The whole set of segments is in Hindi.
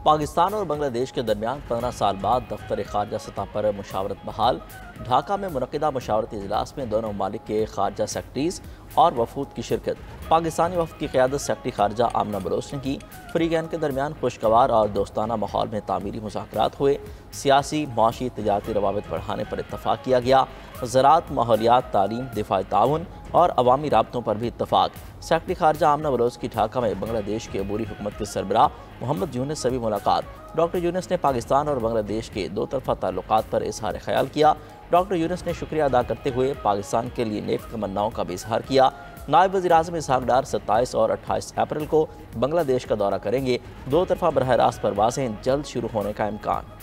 पाकिस्तान और बांग्लादेश के दरमियान 15 साल बाद दफ्तर खारजा सतह पर मुशावरत बहाल। ढाका में मुनक़िदा मुशावरती इजलास में दोनों ममालिक के खारजा सेक्रेटरीज और वफूद की शिरकत। पाकिस्तानी वफ़द की क़यादत सेक्रेटरी खारजा आमना बलोच ने की। फ़रीक़ैन के दरमियान खुशगवार और दोस्ताना माहौल में तामीरी मुज़ाकरात हुए। सियासी, मुआशी, तिजारती रवाबित बढ़ाने पर इत्तफ़ाक़ किया गया। ज़राअत, माहौलियात, तालीम, दिफ़ाई ताउन और अवामी राबतों पर भी इत्तफ़ाक़। सेक्रेटरी खारजा आमना बलोच की ढाका में बांग्लादेश के अबूरी हुकूमत के सरबराह मोहम्मद यूनुस से भी मुलाकात। डॉक्टर यूनुस ने पाकिस्तान और बांग्लादेश के दो तरफ़ा ताल्लुकात पर इज़हार ख्याल किया। डॉक्टर यूनुस ने शुक्रिया अदा करते हुए पाकिस्तान के लिए नेक तमन्नाओं का भी इज़हार किया। नायब वज़ीर-ए-आज़म इसहाक़ डार 27 और 28 अप्रैल को बांग्लादेश का दौरा करेंगे। दो तरफ़ा बरह रास्त परवाज़ें जल्द शुरू होने का इम्कान।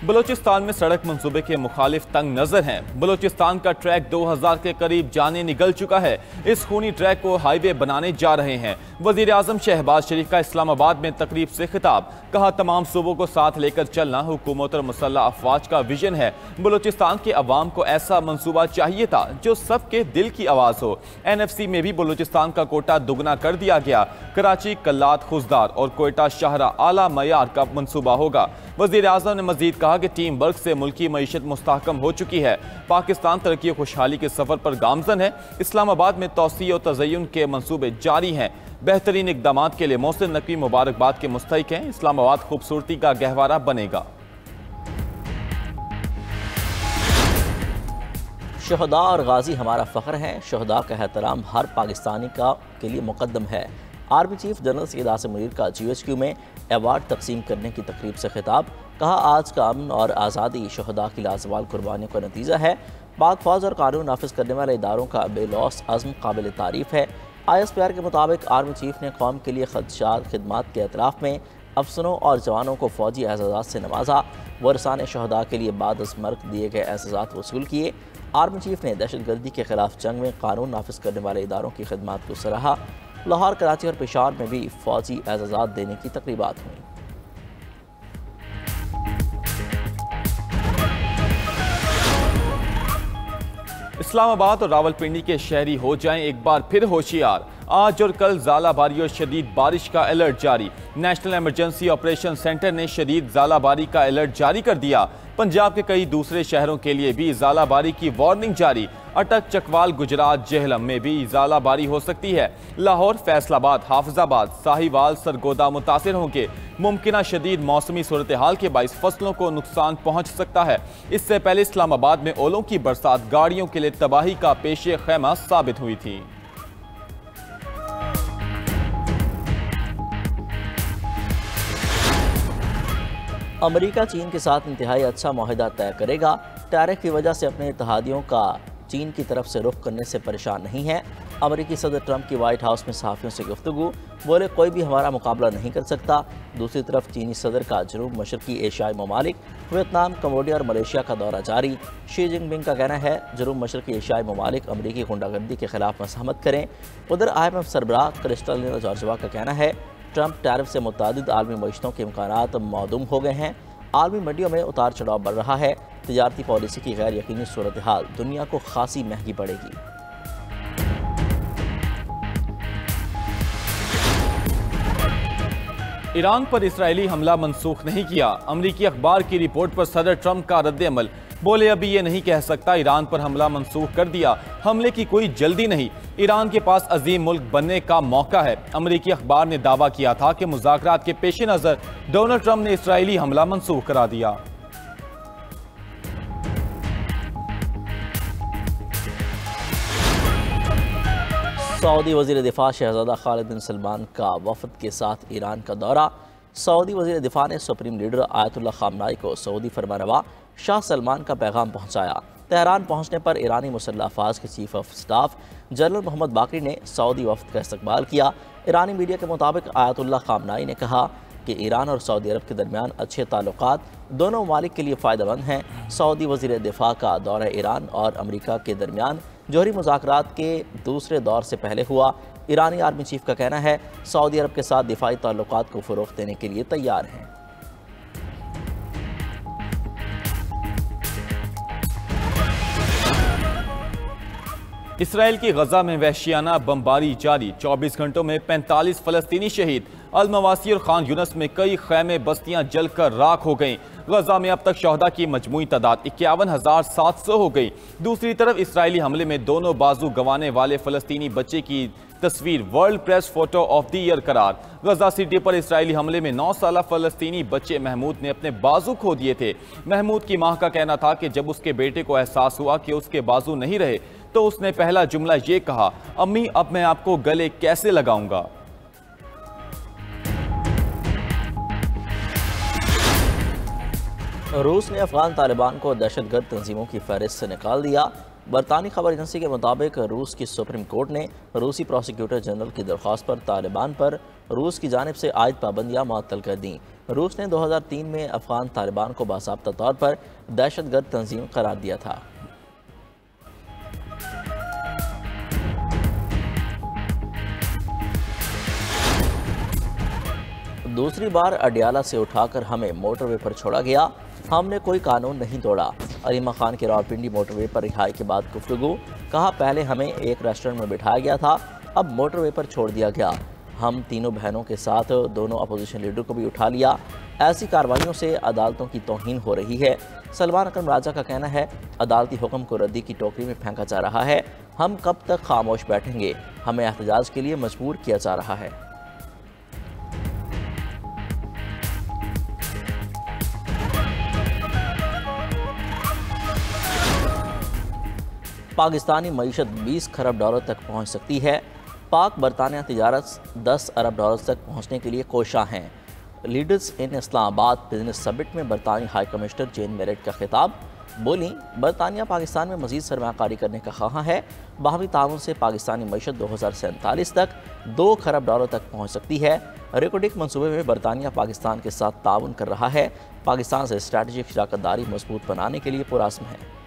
बलूचिस्तान में सड़क मंसूबे के मुखालिफ तंग नजर हैं। बलूचिस्तान का ट्रैक 2000 के करीब जाने निकल चुका है। इस खूनी ट्रैक को हाईवे बनाने जा रहे हैं। वजीर आजम शहबाज शरीफ का इस्लामाबाद में तकरीब से खिताब। कहा, तमाम सूबों को साथ लेकर चलना हुकूमत और मुसल्लह अफवाज का विजन है। बलूचिस्तान के अवाम को ऐसा मंसूबा चाहिए था जो सबके दिल की आवाज़ हो। NFC में भी बलूचिस्तान का कोटा दुगना कर दिया गया। कराची, कल्लात, खुजदार और कोयटा शाहरा आला मयार का मंसूबा होगा। वजीर आजम ने मजीद कहा कि टीम वर्क से मुल्की मईशत मुस्तहकम हो चुकी है। पाकिस्तान तरक्की और खुशहाली के सफर पर गामजन है। इस्लामाबाद में तौसी और तज़य्युन के मंसूबे जारी हैं। बेहतरीन इक़दाम के लिए मोहसिन नकवी मुबारकबाद के मुस्तहिक हैं। इस्लामाबाद खूबसूरती का गहवारा बनेगा। शहदा और गाजी हमारा फ़ख्र हैं। शहदा का एहतराम हर पाकिस्तानी के लिए मुकद्दम है। Army chief general Syed Asim Munir का GHQ में अवार्ड तकसीम करने की तकरीब से खिताब। कहा, आज का अमन और आज़ादी शहदा की लाजवाल कुर्बानियों का नतीजा है। पाक फौज और कानून नाफिज करने वाले इदारों का बेलौस अज़्म काबिल तारीफ़ है। ISPR के मुताबिक आर्मी चीफ ने कौम के लिए खदशात खिदमात के एतराफ़ में अफसरों और जवानों को फ़ौजी एज़ाज़ात से नवाजा। वरसाने शहदा के लिए बाद अज़ मर्ग दिए गए एज़ाज़ात वसूल किए। आर्मी चीफ ने दहशतगर्दी के खिलाफ जंग में कानून नाफिज करने वाले इदारों की खिदमात को सराहा। लाहौर, कराची और पेशावर में भी फ़ौजी एज़ाज़ात देने की तकरीबात हुई। इस्लामाबाद और रावलपिंडी के शहरी हो जाएं एक बार फिर होशियार। आज और कल ज़ालाबारी और शदीद बारिश का अलर्ट जारी। नेशनल इमरजेंसी ऑपरेशन सेंटर ने शदीद ज़ालाबारी का अलर्ट जारी कर दिया। पंजाब के कई दूसरे शहरों के लिए भी ज़ालाबारी की वार्निंग जारी। अटक, चकवाल, गुजरात, जेहलम में भी ज़ालाबारी हो सकती है। लाहौर, फैसलाबाद, हाफिजाबाद, साहिवाल, सरगोदा मुतासिर होंगे। मुमकिन शदीद मौसमी सूरत हाल के बाइस फसलों को नुकसान पहुँच सकता है। इससे पहले इस्लामाबाद में ओलों की बरसात गाड़ियों के लिए तबाही का पेशे खैमा साबित हुई थी। अमेरिका चीन के साथ इंतहाई अच्छा मुआहदा तय करेगा। टैरिफ की वजह से अपने इत्तेहादियों का चीन की तरफ से रुख करने से परेशान नहीं है। अमेरिकी सदर ट्रंप की व्हाइट हाउस में सहाफ़ियों से गुफ्तगू। बोले, कोई भी हमारा मुकाबला नहीं कर सकता। दूसरी तरफ चीनी सदर का जनूब मशरकी एशियाई ममालिक वियतनाम, कम्बोडिया और मलेशिया का दौरा जारी। शी जिनपिंग का कहना है, जनूब मशरकी एशियाई ममालिक अमरीकी गुंडागर्दी के खिलाफ मज़ाहमत करें। उधर IMF सरबराह क्रिस्टलिना जॉर्जिवा का कहना है, ट्रंप टैरिफ से मुतादिद आलमी मईशतों के इम्कानात मौदूम हो गए हैं। आलमी मंडियों में उतार चढ़ाव बढ़ रहा है। तिजारती पॉलिसी की गैर यकीनी सूरत हाल दुनिया को खासी महंगी पड़ेगी। ईरान पर इस्राएली हमला मनसूख नहीं किया। अमरीकी अखबार की रिपोर्ट पर सदर ट्रंप का रद्द अमल। बोले, अभी ये नहीं कह सकता ईरान पर हमला मनसूख कर दिया। हमले की कोई जल्दी नहीं। ईरान के पास अजीम मुल्क बनने का मौका है। अमरीकी अखबार ने दावा किया था कि मुज़ाकरात के पेश नज़र डोनाल्ड ट्रंप ने इस्राएली हमला मनसूख करा दिया। सऊदी वज़ीर दिफ़ा शहज़ादा खालिद बिन सलमान का वफ़द के साथ ईरान का दौरा। सऊदी वज़ीर दिफ़ा ने सुप्रीम लीडर आयतुल्लाह ख़ामनाई को सऊदी फरमानरवा शाह सलमान का पैगाम पहुँचाया। तेहरान पहुँचने पर ईरानी मुसल्लह अफ़वाज के chief of staff general Mohammad Bagheri ने सऊदी वफ़द का इस्तकबाल किया। ईरानी मीडिया के मुताबिक आयतुल्लाह ख़ामनाई ने कहा कि ईरान और सऊदी अरब के दरमियान अच्छे ताल्लुकात दोनों ममालिक के लिए फ़ायदेमंद हैं। सऊदी वज़ीर दिफ़ा का दौरा ईरान और अमरीका के दरमियान जौहरी मुज़ाकरात के दूसरे दौर से पहले हुआ। ईरानी आर्मी चीफ का कहना है, सऊदी अरब के साथ दिफाई ताल्लुकात को फ़रोग़ देने के लिए तैयार हैं। इसराइल की गजा में वहशियाना बमबारी जारी, 24 घंटों में 45 फलस्तीनी शहीद। अल-मवासी और खान यूनस में कई खैमे बस्तियां जलकर राख हो गईं। गजा में अब तक शहदा की मजमूई तादाद 51,700 हो गई। दूसरी तरफ इसराइली हमले में दोनों बाजू गंवाने वाले फलस्तीनी बच्चे की तस्वीर world press photo of the year करार। गजा सिटी पर इसराइली हमले में 9 साला फलस्तीनी बच्चे महमूद ने अपने बाजू खो दिए थे। महमूद की मां का कहना था कि जब उसके बेटे को एहसास हुआ कि उसके बाजू नहीं रहे तो उसने पहला जुमला ये कहा, अम्मी अब मैं आपको गले कैसे लगाऊंगा। रूस ने अफगान तालिबान को दहशतगर्द तंजीमों की फहरिस्त से निकाल दिया। बरतानी खबर एजेंसी के मुताबिक रूस की सुप्रीम कोर्ट ने रूसी प्रोसिक्यूटर जनरल की दरख्वास्त पर तालिबान पर रूस की जानिब से आयद पाबंदियां मुअत्तल कर दी। रूस ने 2003 में अफगान तालिबान को बासाब्ता तौर पर दहशतगर्द तंजीम करार दिया था। दूसरी बार अडियाला से उठाकर हमें मोटरवे पर छोड़ा गया, हमने कोई कानून नहीं तोड़ा। अलीमा खान की रावलपिंडी मोटरवे पर रिहाई के बाद गुफ्तगू, कहा पहले हमें एक रेस्टोरेंट में बिठाया गया था, अब मोटरवे पर छोड़ दिया गया। हम तीनों बहनों के साथ दोनों अपोजिशन लीडर को भी उठा लिया। ऐसी कार्रवाइयों से अदालतों की तौहीन हो रही है। सलमान अकरम राजा का कहना है, अदालती हुक्म को रद्दी की टोकरी में फेंका जा रहा है। हम कब तक खामोश बैठेंगे, हमें एहतजाज के लिए मजबूर किया जा रहा है। पाकिस्तानी मईशत 20 खरब डॉलर तक पहुंच सकती है। पाक बरतानिया तिजारत 10 अरब डॉलर तक पहुंचने के लिए कोशां हैं। Leaders in Islamabad business summit में बरतानी हाई कमिश्नर जेन मेरेट का खिताब, बोली बरतानिया पाकिस्तान में मजीद सरमायाकारी करने का ख्वाह है। बाहमी ताउन से पाकिस्तानी मईशत 2047 तक 2 खरब डॉलर तक पहुँच सकती है। रिकोडिक मनसूबे में बरतानिया पाकिस्तान के साथ ताउन कर रहा है। पाकिस्तान से स्ट्रैटेजिक शराकतदारी मजबूत बनाने के लिए पुरअज़्म है।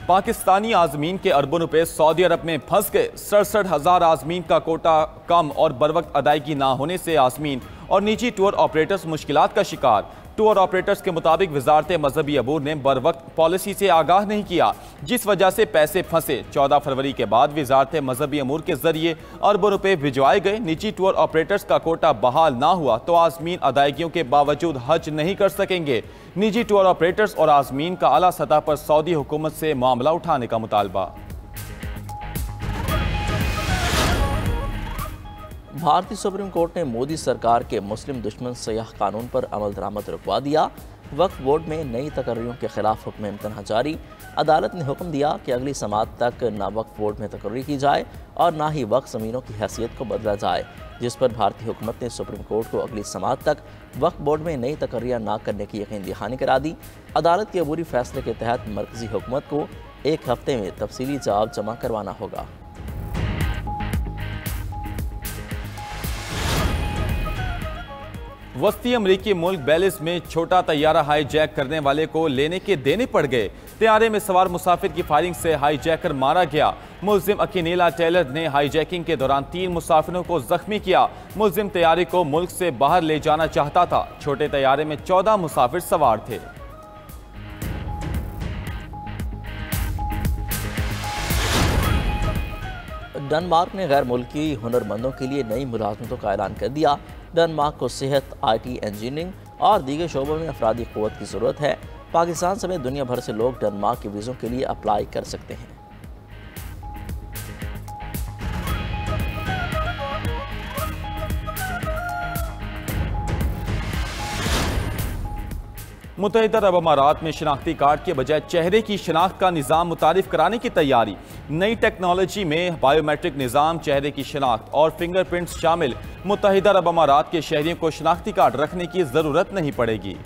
पाकिस्तानी आज़मीन के अरबों रुपए सऊदी अरब में फंस गए। 67,000 आज़मीन का कोटा कम और बरवक्त अदायगी ना होने से आज़मीन और निजी टूर ऑपरेटर्स मुश्किलात का शिकार। टूर ऑपरेटर्स के मुताबिक वजारत मजहबी अबूर ने बरवक्त पॉलिसी से आगाह नहीं किया, जिस वजह से पैसे फंसे। 14 फरवरी के बाद वजारत मजहबी अमूर के जरिए अरबों रुपए भिजवाए गए। निजी टूर ऑपरेटर्स का कोटा बहाल ना हुआ तो आज़मीन अदायगियों के बावजूद हज नहीं कर सकेंगे। निजी टूर ऑपरेटर्स और आज़मीन का आला सतह पर सऊदी हुकूमत से मामला उठाने का मुतालबा। भारतीय सुप्रीम कोर्ट ने मोदी सरकार के मुस्लिम दुश्मन सयाह कानून पर अमल दरामद रुकवा दिया। वक्फ बोर्ड में नई तकर्रियों के खिलाफ हुक्म इम्तना जारी। अदालत ने हुक्म दिया कि अगली समात तक ना वक्फ बोर्ड में तकर्री की जाए और ना ही वक्फ ज़मीनों की हैसियत को बदला जाए, जिस पर भारतीय हुकूमत ने सुप्रीम कोर्ट को अगली समात तक वक्फ बोर्ड में नई तकर्रियाँ ना करने की यकीन दहानी करा दी। अदालत के अबूरी फैसले के तहत मरकजी हुकूमत को 1 हफ्ते में तफसीली जवाब जमा करवाना होगा। वस्ती अमरीकी मुल्क बेलिस में छोटा तैयारा हाईजैक करने वाले को लेने के देने पड़ गए। तैयारे में सवार मुसाफिर की फायरिंग से हाईजैकर मारा गया। मुल्जिम अकीनेला टेलर ने हाईजैकिंग के दौरान 3 मुसाफिरों को जख्मी किया। मुल्जिम तैयारे को मुल्क से बाहर ले जाना चाहता था। छोटे तैयारे में 14 मुसाफिर सवार थे। डेनमार्क ने गैर मुल्की हुनरमंदों के लिए नई मुलाजमतों का ऐलान कर दिया। डेनमार्क को सेहत, IT, इंजीनियरिंग और दीगर शोबों में अफरादी क़ुव्वत की ज़रूरत है। पाकिस्तान समेत दुनिया भर से लोग डेनमार्क के वीज़ों के लिए अप्लाई कर सकते हैं। मुत्तहिदा अरब अमारात में शनाख्ती कार्ड के बजाय चेहरे की शनाख्त का निज़ाम मुतारिफ कराने की तैयारी। नई टेक्नोलॉजी में बायोमेट्रिक निज़ाम, चेहरे की शनाख्त और फिंगरप्रिंट्स शामिल। मुत्तहिदा अरब अमारात के शहरियों को शनाख्ती कार्ड रखने की ज़रूरत नहीं पड़ेगी।